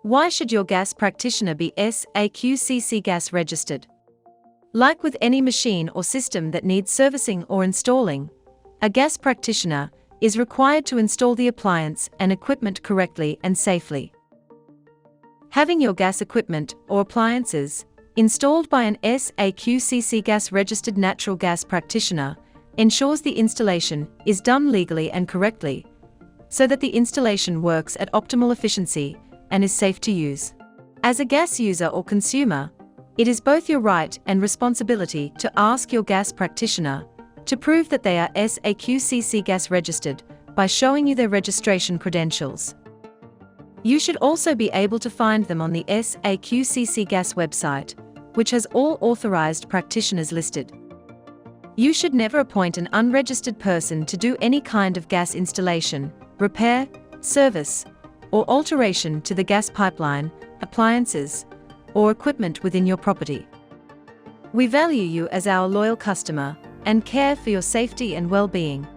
Why should your gas practitioner be SAQCC GAS registered? Like with any machine or system that needs servicing or installing, a gas practitioner is required to install the appliance and equipment correctly and safely. Having your gas equipment or appliances installed by an SAQCC GAS registered natural gas practitioner ensures the installation is done legally and correctly, so that the installation works at optimal efficiency and is safe to use. As a gas user or consumer, it is both your right and responsibility to ask your gas practitioner to prove that they are SAQCC GAS registered by showing you their registration credentials. You should also be able to find them on the SAQCC GAS website, which has all authorized practitioners listed. You should never appoint an unregistered person to do any kind of gas installation, repair, service, or alteration to the gas pipeline, appliances, or equipment within your property. We value you as our loyal customer and care for your safety and well-being.